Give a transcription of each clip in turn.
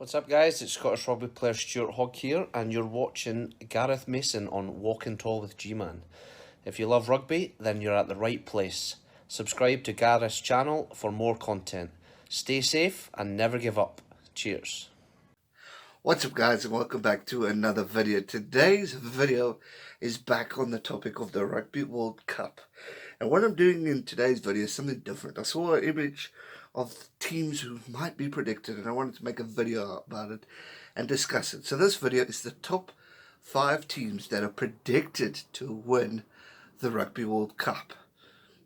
What's up, guys? It's Scottish rugby player Stuart Hogg here, and you're watching Gareth Mason on Walking Tall with G-Man. If you love rugby, then you're at the right place. Subscribe to Gareth's channel for more content. Stay safe and never give up. Cheers. What's up, guys, and welcome back to another video. Today's video is back on the topic of the Rugby World Cup. And what I'm doing in today's video is something different. I saw an image of teams who might be predicted, and I wanted to make a video about it and discuss it. So this video is the top 5 teams that are predicted to win the Rugby World Cup.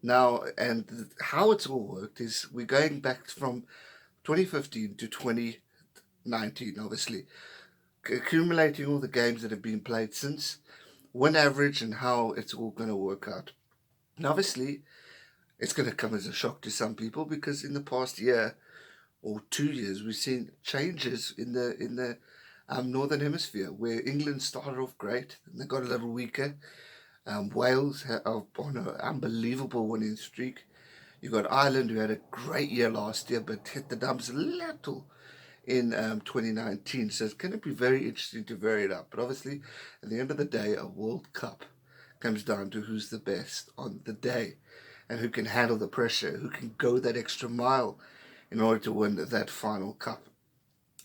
Now, and how it's all worked is we're going back from 2015 to 2019, obviously, accumulating all the games that have been played since, win average, and how it's all going to work out. And obviously, it's going to come as a shock to some people because in the past year or 2 years, we've seen changes in the Northern Hemisphere, where England started off great and they got a little weaker. Wales are on an unbelievable winning streak. You've got Ireland, who had a great year last year but hit the dumps a little in 2019. So it's going to be very interesting to vary it up. But obviously, at the end of the day, a World Cup comes down to who's the best on the day and who can handle the pressure, who can go that extra mile in order to win that final cup.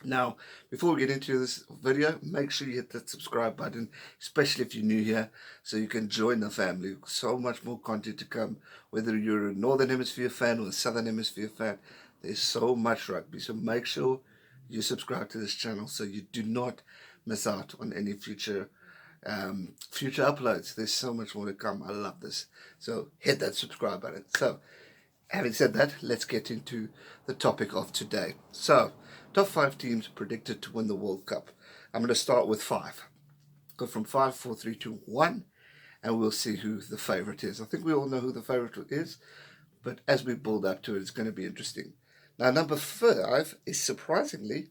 Now, before we get into this video, make sure you hit that subscribe button, especially if you're new here, so you can join the family. So much more content to come, whether you're a Northern Hemisphere fan or a Southern Hemisphere fan. There's so much rugby, so make sure you subscribe to this channel so you do not miss out on any future uploads. There's so much more to come. I love this. So hit that subscribe button. So having said that, let's get into the topic of today. So, top 5 teams predicted to win the World Cup. I'm going to start with 5. Go from 5, 4, 3, 2, 1, and we'll see who the favourite is. I think we all know who the favourite is, but as we build up to it, it's going to be interesting. Now, number 5 is surprisingly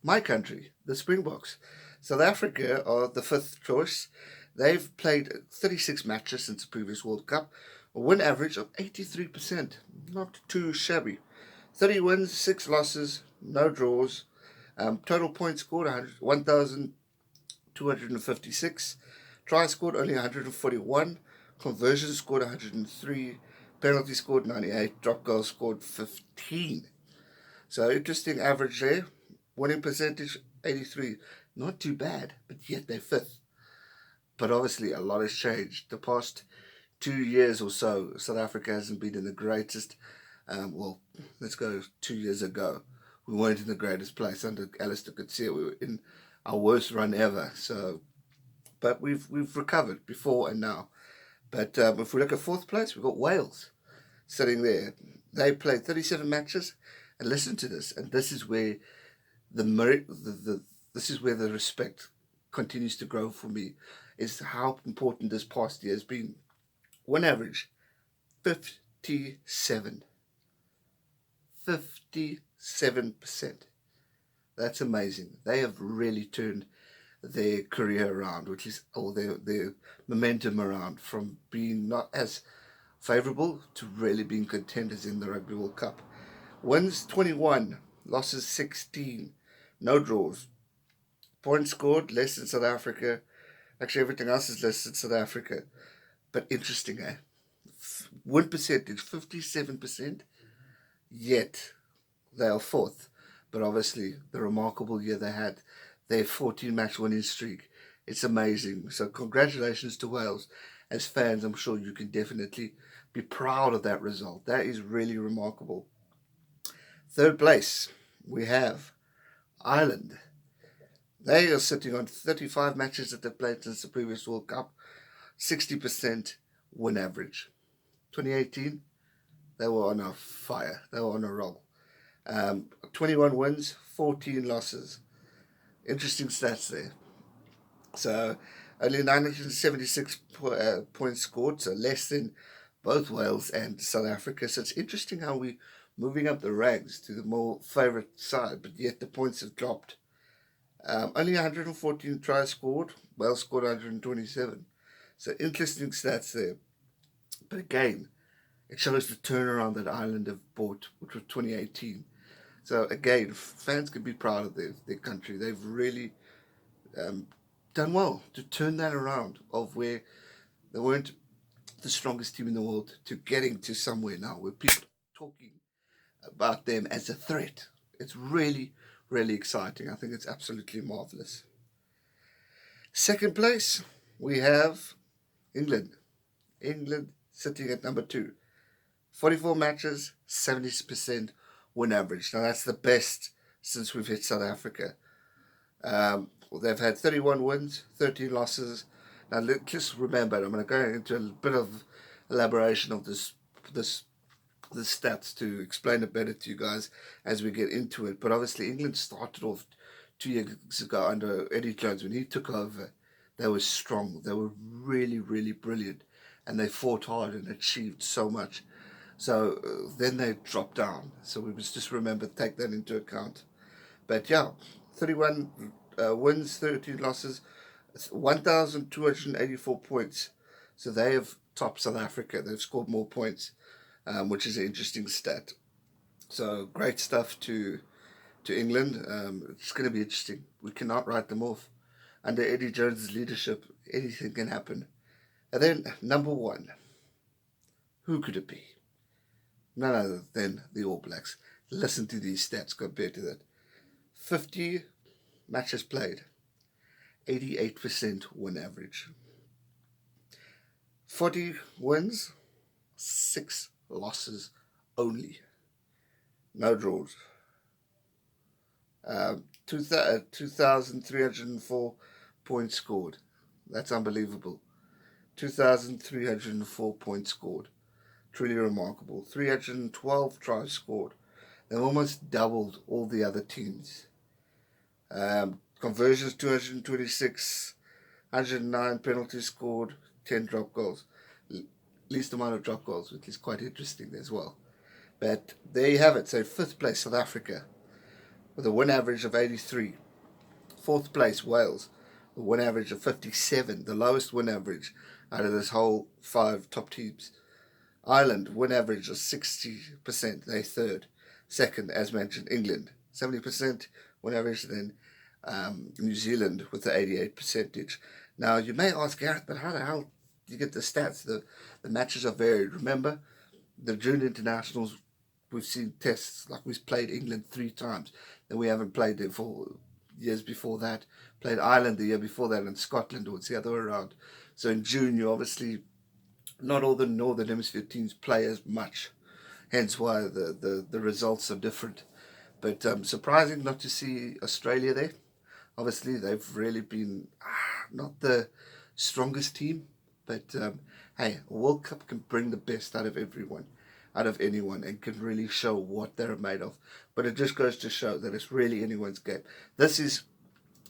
my country, the Springboks. South Africa are the 5th choice. They've played 36 matches since the previous World Cup, a win average of 83%. Not too shabby. 30 wins, 6 losses, no draws. Total points scored 1,256. Tries scored only 141. Conversions scored 103. Penalty scored 98. Drop goals scored 15. So interesting average there. Winning percentage 83. Not too bad, but yet they're 5th. But obviously a lot has changed. The past 2 years or so, South Africa hasn't been in the greatest. Well, let's go 2 years ago. We weren't in the greatest place under Alistair Coetzee. We were in our worst run ever. So, but we've recovered before and now. But if we look at 4th place, we've got Wales sitting there. They played 37 matches, and listen to this. And this is where this is where the respect continues to grow for me. Is how important this past year has been. Win average 57. 57%. That's amazing. They have really turned their career around, which is, or their momentum around, from being not as favourable to really being contenders in the Rugby World Cup. Wins 21, losses 16, no draws. Points scored less than South Africa. Actually, everything else is less than South Africa. But interesting, eh? Win percentage 57%, yet they are 4th. But obviously, the remarkable year they had, their 14-match winning streak, it's amazing. So congratulations to Wales. As fans, I'm sure you can definitely be proud of that result. That is really remarkable. 3rd place, we have Ireland. They are sitting on 35 matches that they've played since the previous World Cup, 60% win average. 2018, they were on a fire. They were on a roll. 21 wins, 14 losses. Interesting stats there. So only 976 points scored, so less than both Wales and South Africa. So it's interesting how we're moving up the ranks to the more favourite side, but yet the points have dropped. Only 114 tries scored. Wales scored 127. So interesting stats there. But again, it shows the turnaround that Ireland have brought, which was 2018. So again, fans can be proud of their country. They've really done well to turn that around of where they weren't the strongest team in the world to getting to somewhere now where people are talking about them as a threat. It's really, really exciting. I think it's absolutely marvelous. Second place, we have England. England sitting at number 2. 44 matches, 70% win average. Now that's the best since we've hit South Africa. They've had 31 wins, 13 losses. Now just remember, I'm going to go into a bit of elaboration of the stats to explain it better to you guys as we get into it. But obviously England started off 2 years ago under Eddie Jones. When he took over, they were strong. They were really, really brilliant. And they fought hard and achieved so much. So then they dropped down. So we must just remember, take that into account. But yeah, 31 wins, 13 losses, 1,284 points. So they have topped South Africa. They've scored more points, which is an interesting stat. So great stuff to England. It's going to be interesting. We cannot write them off. Under Eddie Jones' leadership, anything can happen. And then number 1, who could it be? None other than the All Blacks. Listen to these stats compared to that. 50 matches played, 88% win average. 40 wins, 6 losses only. No draws. 2,304 points scored. That's unbelievable. 2,304 points scored. Truly remarkable. 312 tries scored. They've almost doubled all the other teams. Conversions 226, 109 penalties scored, 10 drop goals. Least amount of drop goals, which is quite interesting as well. But there you have it. So 5th place, South Africa, with a win average of 83. 4th place, Wales, with a win average of 57, the lowest win average out of this whole 5 top teams. Ireland, win average of 60%, they're 3rd. 2nd, as mentioned, England, 70% win average. Then New Zealand with the 88%. Now, you may ask, Gareth, but how the hell do you get the stats? The matches are varied. Remember, the June internationals, we've seen tests, like we've played England 3 times. Then we haven't played them for years before that. Played Ireland the year before that, and Scotland, or it's the other way around. So in June, you obviously, not all the Northern Hemisphere teams play as much. Hence why the results are different. But surprising not to see Australia there. Obviously, they've really been not the strongest team. But hey, a World Cup can bring the best out of everyone, out of anyone, and can really show what they're made of. But it just goes to show that it's really anyone's game. This is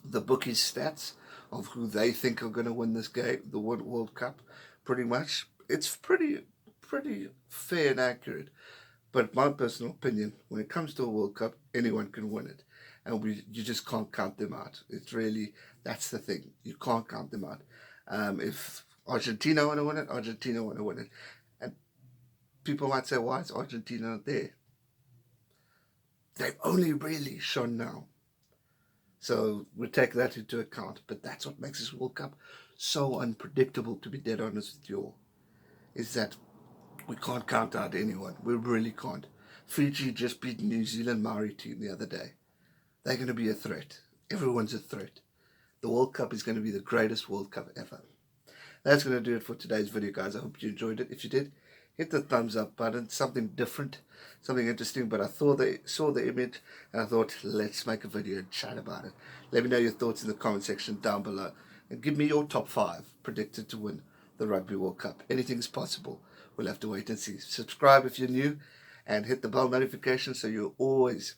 the bookies' stats of who they think are going to win this game, the World Cup, pretty much. It's pretty fair and accurate. But my personal opinion, when it comes to a World Cup, anyone can win it. And you just can't count them out. It's really, that's the thing. You can't count them out. If Argentina want to win it, Argentina want to win it. And people might say, why is Argentina not there? They've only really shone now. So we take that into account. But that's what makes this World Cup so unpredictable, to be dead honest with you all, is that we can't count out anyone. We really can't. Fiji just beat New Zealand Maori team the other day. They're going to be a threat. Everyone's a threat. The World Cup is going to be the greatest World Cup ever. That's going to do it for today's video, guys. I hope you enjoyed it. If you did, hit the thumbs up button. Something different, something interesting. But I saw the image and I thought, let's make a video and chat about it. Let me know your thoughts in the comment section down below. And give me your top 5 predicted to win the Rugby World Cup. Anything's possible. We'll have to wait and see. Subscribe if you're new and hit the bell notification so you're always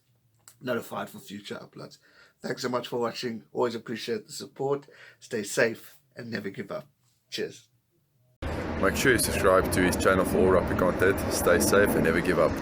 notified for future uploads. Thanks so much for watching. Always appreciate the support. Stay safe and never give up. Cheers. Make sure you subscribe to his channel for all rugby content. Stay safe and never give up.